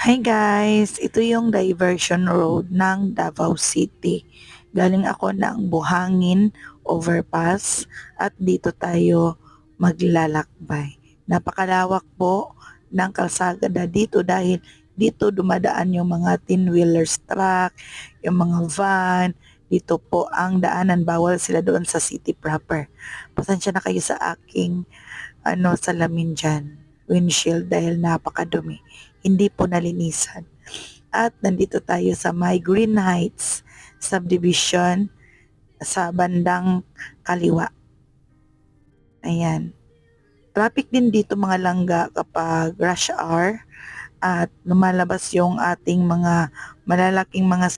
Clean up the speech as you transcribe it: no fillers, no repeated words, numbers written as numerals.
Hi guys! Ito yung diversion road ng Davao City. Galing ako ng Buhangin Overpass at dito tayo maglalakbay. Napakalawak po ng kalsada dito dahil dito dumadaan yung mga 10-wheelers truck, yung mga van. Dito po ang daanan, bawal sila doon sa city proper. Pasensya na kayo sa aking salamin dyan, windshield dahil napakadumi. Hindi po nalinisan. At nandito tayo sa My Green Heights subdivision sa bandang kaliwa. Ayan. Traffic din dito mga langga kapag rush hour at lumalabas yung ating mga malalaking mga